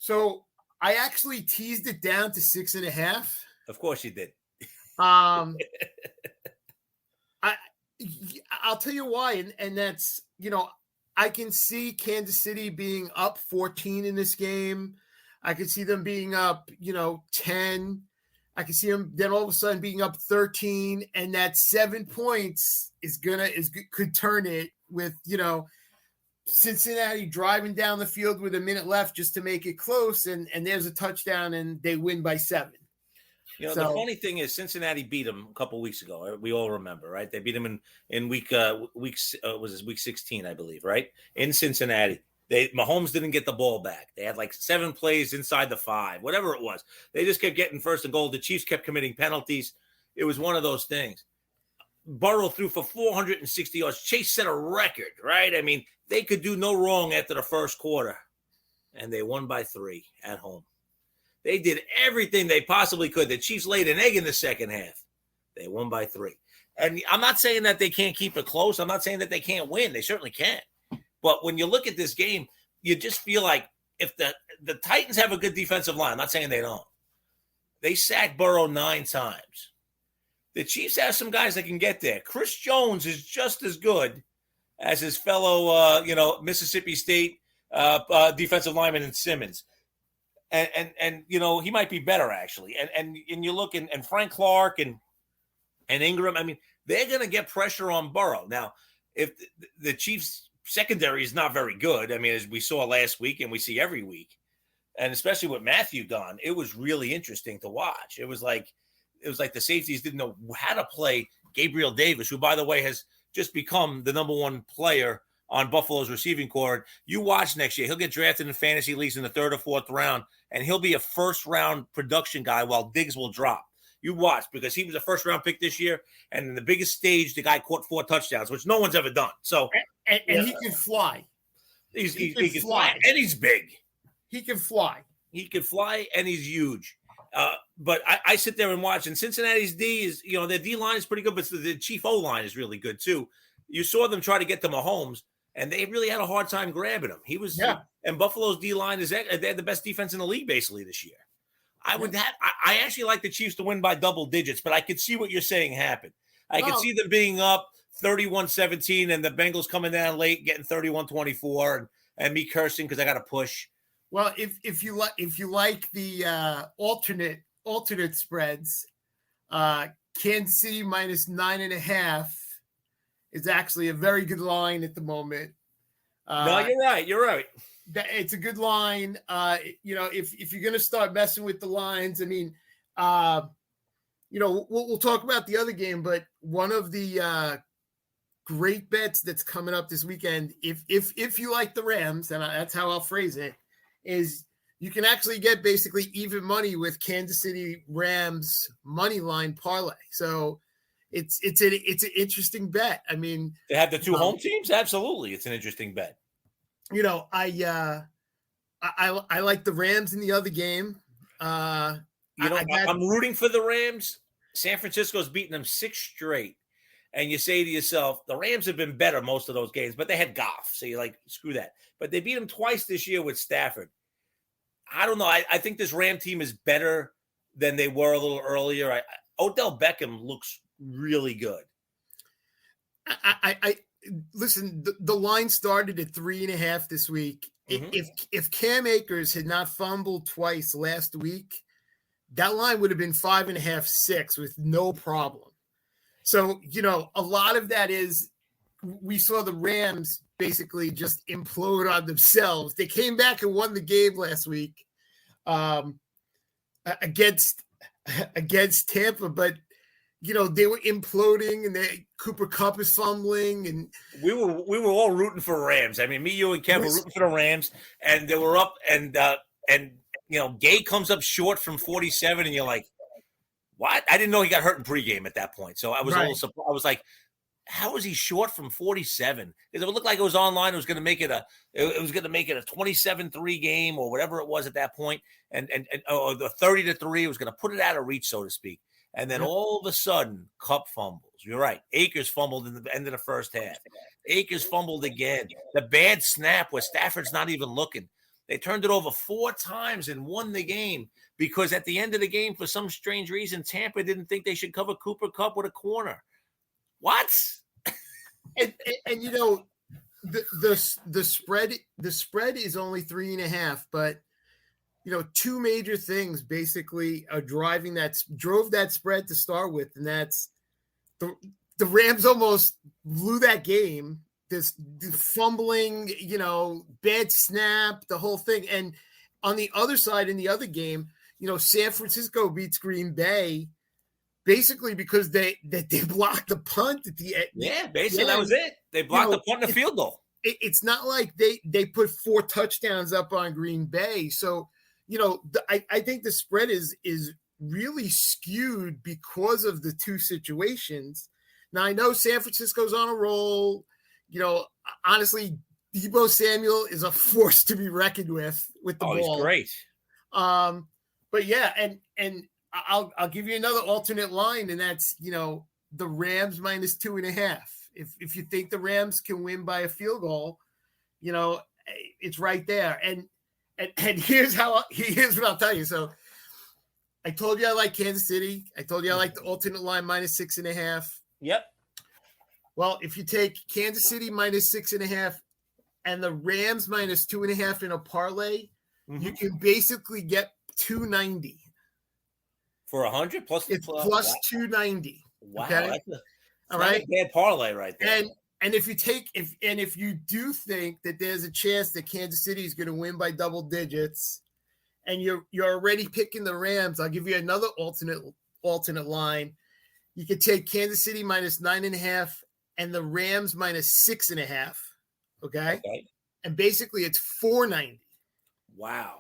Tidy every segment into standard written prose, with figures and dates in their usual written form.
So I actually teased it down to 6.5. Of course you did. I'll tell you why, and that's, I can see Kansas City being up 14 in this game. I could see them being up, 10. I can see them then all of a sudden being up 13, and that 7 points could turn it with, Cincinnati driving down the field with a minute left just to make it close, and there's a touchdown, and they win by 7. The funny thing is Cincinnati beat them a couple of weeks ago. We all remember, right? They beat them in week 16, I believe, right? In Cincinnati. Mahomes didn't get the ball back. They had like 7 plays inside the 5, whatever it was. They just kept getting first and goal. The Chiefs kept committing penalties. It was one of those things. Burrow threw for 460 yards. Chase set a record, right? I mean, they could do no wrong after the first quarter, and they won by 3 at home. They did everything they possibly could. The Chiefs laid an egg in the second half. They won by 3. And I'm not saying that they can't keep it close. I'm not saying that they can't win. They certainly can. But when you look at this game, you just feel like if the Titans have a good defensive line, I'm not saying they don't. They sacked Burrow 9 times. The Chiefs have some guys that can get there. Chris Jones is just as good as his fellow, Mississippi State defensive lineman in Simmons. And he might be better, actually. And you look and Frank Clark and Ingram, I mean, they're going to get pressure on Burrow. Now, if the Chiefs' secondary is not very good, I mean, as we saw last week and we see every week, and especially with Matthew gone, it was really interesting to watch. It was like the safeties didn't know how to play Gabriel Davis, who, by the way, has just become the number 1 player on Buffalo's receiving corps. You watch next year. He'll get drafted in fantasy leagues in the 3rd or 4th round, and he'll be a first-round production guy while Diggs will drop. You watch, because he was a first-round pick this year, and in the biggest stage, the guy caught 4 touchdowns, which no one's ever done. So, and he can fly. He can fly, and he's big. He can fly. He can fly, and he's huge. But I sit there and watch, and Cincinnati's D is, their D line is pretty good, but the Chief O line is really good too. You saw them try to get to Mahomes, and they really had a hard time grabbing him. And Buffalo's D line they're the best defense in the league basically this year. I actually like the Chiefs to win by double digits, but I could see what you're saying happen. I could see them being up 31-17 and the Bengals coming down late, getting 31-24, and me cursing because I got to push. Well, if you like the alternate spreads, Kansas City minus 9.5 is actually a very good line at the moment. No, you're right. It's a good line. If you're going to start messing with the lines, I mean, we'll talk about the other game, but one of the great bets that's coming up this weekend, if you like the Rams, and that's how I'll phrase it, is you can actually get basically even money with Kansas City Rams money line parlay. So it's an interesting bet. I mean, they have the 2 home teams. Absolutely, it's an interesting bet. I like the Rams in the other game. I'm rooting for the Rams. San Francisco's beaten them 6 straight. And you say to yourself, the Rams have been better most of those games, but they had Goff. So you're like, screw that. But they beat them twice this year with Stafford. I don't know. I think this Ram team is better than they were a little earlier. Odell Beckham looks really good. I listen, the line started at 3.5 this week. Mm-hmm. If Cam Akers had not fumbled twice last week, that line would have been 5.5, 6 with no problem. So, a lot of that is we saw the Rams basically just implode on themselves. They came back and won the game last week against Tampa, but they were imploding, and Cooper Kupp is fumbling, and we were all rooting for Rams. I mean, me, you, and Kev were rooting for the Rams, and they were up, and Gay comes up short from 47, and you're like, what? I didn't know he got hurt in pregame at that point, so I was a little surprised. I was like, how is he short from 47? Because it looked like it was online. It was going to make it a 27-3 game or whatever it was at that point, and the 30-3. It was going to put it out of reach, so to speak. And then all of a sudden, Kupp fumbles. You're right. Akers fumbled in the end of the first half. Akers fumbled again. The bad snap where Stafford's not even looking. They turned it over 4 times and won the game because at the end of the game, for some strange reason, Tampa didn't think they should cover Cooper Kupp with a corner. What? And you know, the spread is only 3.5, but you know, 2 major things basically are drove that spread to start with, and that's the Rams almost blew that game. This fumbling, you know, bad snap, the whole thing. And on the other side, in the other game, you know, San Francisco beats Green Bay basically because they blocked the punt at the end. Yeah, basically that was it. They blocked the punt and the field goal. It's not like they put 4 touchdowns up on Green Bay. So, you know, I think the spread is really skewed because of the 2 situations. Now, I know San Francisco's on a roll. You know, honestly, Deebo Samuel is a force to be reckoned with the ball. He's great. But yeah, and I'll give you another alternate line, and that's, you know, the Rams minus 2.5. If you think the Rams can win by a field goal, you know, it's right there. And here's what I'll tell you. So I told you I like Kansas City. I told you I like the alternate line minus 6.5. Yep. Well, if you take Kansas City minus 6.5 and the Rams minus 2.5 in a parlay, you can basically get 290 for 100 plus. It's plus 290. Wow, okay? That's all right, a bad parlay right there. And if you do think that there's a chance that Kansas City is going to win by double digits, and you're already picking the Rams, I'll give you another alternate line. You could take Kansas City minus 9.5 and the Rams minus 6.5. Okay. And basically it's 490. Wow.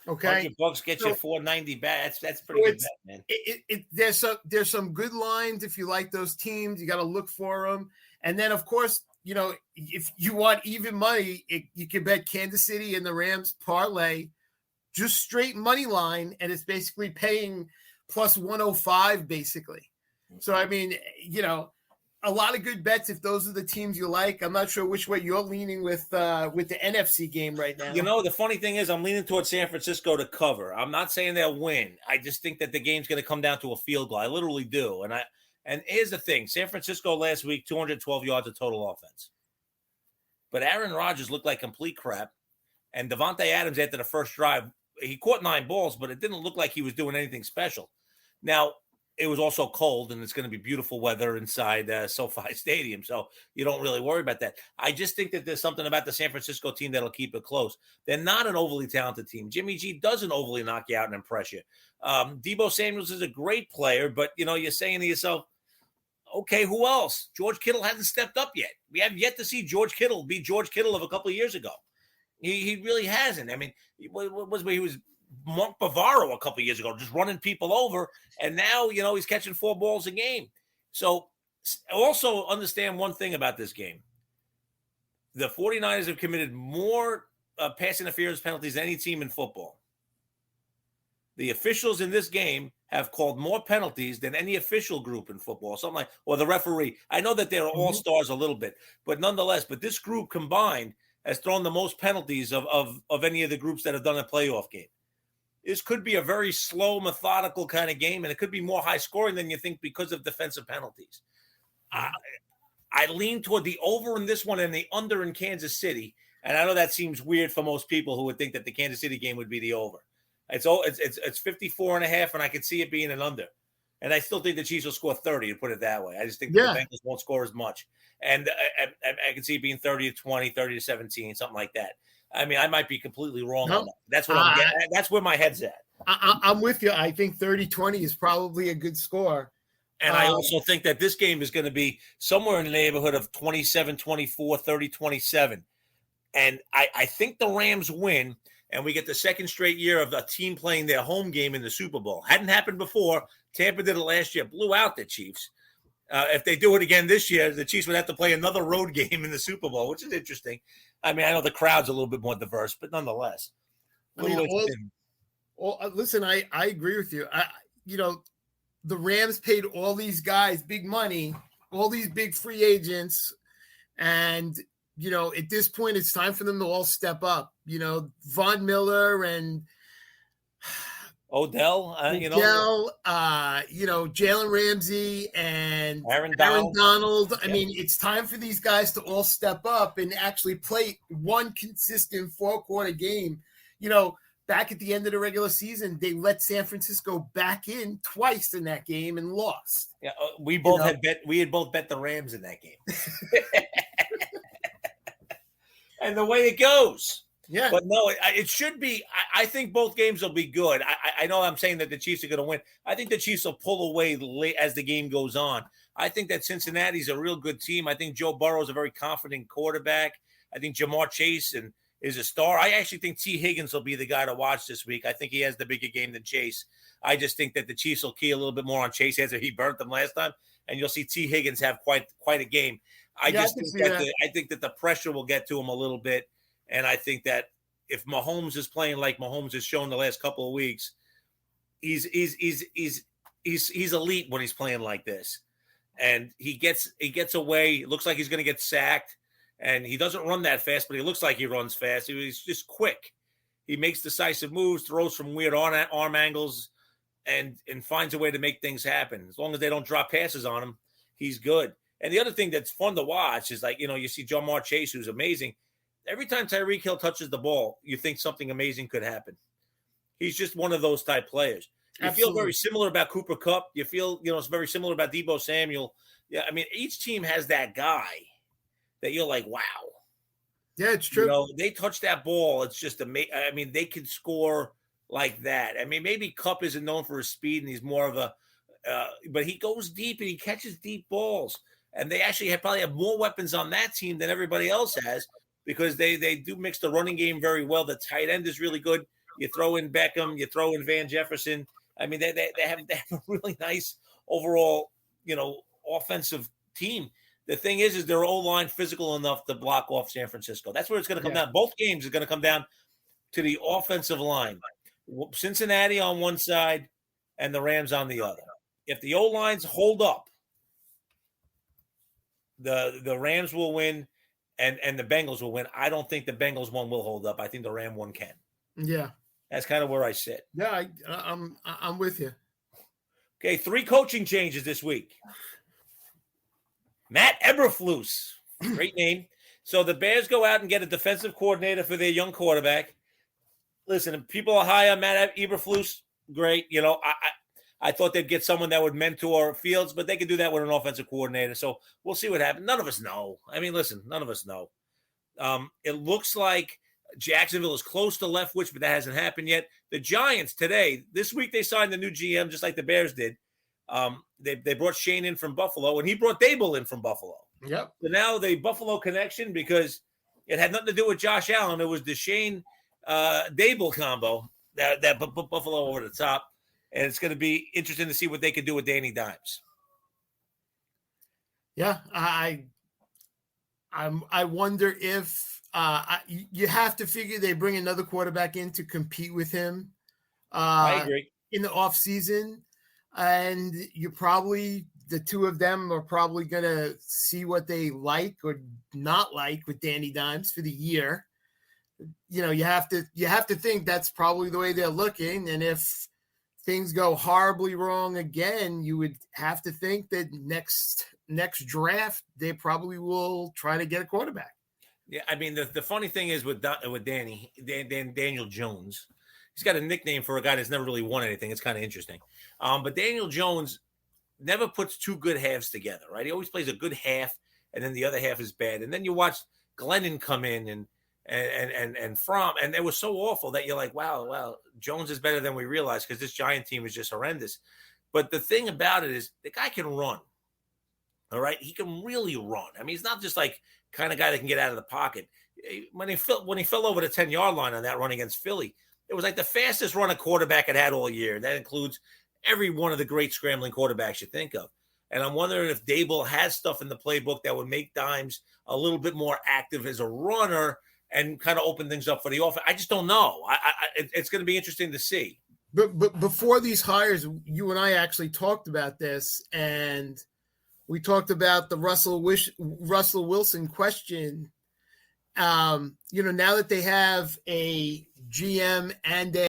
Okay. $100 get you 490 back. That's pretty good bet, man. There's some good lines if you like those teams. You got to look for them. And then, of course, you know, if you want even money, you can bet Kansas City and the Rams parlay, just straight money line, and it's basically paying plus 105 basically. So, I mean, you know, a lot of good bets if those are the teams you like. I'm not sure which way you're leaning with the NFC game right now. You know, the funny thing is I'm leaning towards San Francisco to cover. I'm not saying they'll win. I just think that the game's going to come down to a field goal. I literally do. And here's the thing. San Francisco last week, 212 yards of total offense. But Aaron Rodgers looked like complete crap. And Devontae Adams, after the first drive, he caught 9 balls, but it didn't look like he was doing anything special. Now, it was also cold, and it's going to be beautiful weather inside SoFi Stadium, so you don't really worry about that. I just think that there's something about the San Francisco team that'll keep it close. They're not an overly talented team. Jimmy G doesn't overly knock you out and impress you. Deebo Samuels is a great player, but, you know, you're saying to yourself, okay, who else? George Kittle hasn't stepped up yet. We have yet to see George Kittle be George Kittle of a couple of years ago. He really hasn't. I mean, he was Monk Bavaro a couple of years ago, just running people over. And now, you know, he's catching 4 balls a game. So also understand one thing about this game. The 49ers have committed more pass interference penalties than any team in football. The officials in this game have called more penalties than any official group in football, something like, or the referee. I know that they're all stars a little bit, but nonetheless, this group combined has thrown the most penalties of any of the groups that have done a playoff game. This could be a very slow, methodical kind of game, and it could be more high scoring than you think because of defensive penalties. I lean toward the over in this one and the under in Kansas City. And I know that seems weird for most people who would think that the Kansas City game would be the over. It's 54.5, and I could see it being an under. And I still think the Chiefs will score 30, to put it that way. I just think the Bengals won't score as much. And I can see it being 30-20, 30-17, something like that. I mean, I might be completely wrong on that. That's what I'm getting. That's where my head's at. I'm with you. I think 30-20 is probably a good score. And I also think that this game is going to be somewhere in the neighborhood of 27-24, 30-27. And I think the Rams win, and we get the second straight year of a team playing their home game in the Super Bowl. Hadn't happened before. Tampa did it last year, blew out the Chiefs. If they do it again this year, the Chiefs would have to play another road game in the Super Bowl, which is interesting. I mean, I know the crowd's a little bit more diverse, but nonetheless. Listen, I agree with you. You know, the Rams paid all these guys big money, all these big free agents, and at this point, it's time for them to all step up. Von Miller and Odell, Jalen Ramsey and Aaron Donald. I mean, it's time for these guys to all step up and actually play one consistent 4-quarter game. Back at the end of the regular season, they let San Francisco back in twice in that game and lost. Yeah, we had both bet the Rams in that game. And the way it goes. Yeah. But no, it should be. I think both games will be good. I know I'm saying that the Chiefs are going to win. I think the Chiefs will pull away late as the game goes on. I think that Cincinnati's a real good team. I think Joe Burrow is a very confident quarterback. I think Jamar Chase is a star. I actually think T. Higgins will be the guy to watch this week. I think he has the bigger game than Chase. I just think that the Chiefs will key a little bit more on Chase as he burnt them last time, and you'll see T. Higgins have quite a game. I think that the pressure will get to him a little bit. And I think that if Mahomes is playing like Mahomes has shown the last couple of weeks, he's elite when he's playing like this. And he gets away. It looks like he's going to get sacked. And he doesn't run that fast, but he looks like he runs fast. He's just quick. He makes decisive moves, throws from weird arm angles, and finds a way to make things happen. As long as they don't drop passes on him, he's good. And the other thing that's fun to watch is you see Jamar Chase, who's amazing. Every time Tyreek Hill touches the ball, you think something amazing could happen. He's just one of those type players. You feel very similar about Cooper Kupp. You feel, it's very similar about Deebo Samuel. Yeah, I mean, each team has that guy that you're like, wow. Yeah, it's true. They touch that ball. It's just amazing. I mean, they can score like that. I mean, maybe Kupp isn't known for his speed, and he's more of a but he goes deep and he catches deep balls. And they actually probably have more weapons on that team than everybody else has, because they do mix the running game very well. The tight end is really good. You throw in Beckham, you throw in Van Jefferson. I mean, they have a really nice overall, offensive team. The thing is their O-line physical enough to block off San Francisco. That's where it's going to come down. Both games are going to come down to the offensive line. Cincinnati on one side and the Rams on the other. If the O-lines hold up, the Rams will win. And the Bengals will win. I don't think the Bengals one will hold up. I think the Ram one can. Yeah, that's kind of where I sit. Yeah, I'm with you. Okay, 3 coaching changes this week. Matt Eberflus, great name. So the Bears go out and get a defensive coordinator for their young quarterback. Listen, if people are high on Matt Eberflus, great. I thought they'd get someone that would mentor Fields, but they could do that with an offensive coordinator. So we'll see what happens. None of us know. I mean, listen, none of us know. It looks like Jacksonville is close to Leftwich, but that hasn't happened yet. The Giants this week they signed the new GM, just like the Bears did. They brought Shane in from Buffalo, and he brought Dable in from Buffalo. Yep. So now the Buffalo connection, because it had nothing to do with Josh Allen. It was the Shane Dable combo that put Buffalo over the top. And it's going to be interesting to see what they can do with Danny Dimes. Yeah, I wonder if you have to figure they bring another quarterback in to compete with him. I agree. In the offseason. And the two of them are probably going to see what they like or not like with Danny Dimes for the year. You have to think that's probably the way they're looking. And if things go horribly wrong again, you would have to think that next draft they probably will try to get a quarterback. Yeah, I mean the funny thing is with Daniel Jones, he's got a nickname for a guy that's never really won anything. It's kind of interesting, but Daniel Jones never puts two good halves together, right? He always plays a good half, and then the other half is bad. And then you watch Glennon come in and it was so awful that you're like, wow, Jones is better than we realized, because this Giant team is just horrendous. But the thing about it is the guy can run. All right. He can really run. I mean, he's not just like kind of guy that can get out of the pocket. When he fell over the 10-yard line on that run against Philly, it was like the fastest run a quarterback had all year. That includes every one of the great scrambling quarterbacks you think of. And I'm wondering if Dable has stuff in the playbook that would make Dimes a little bit more active as a runner and kind of open things up for the offense. I just don't know. It's going to be interesting to see. But before these hires, you and I actually talked about this, and we talked about the Russell Wilson question now that they have a GM and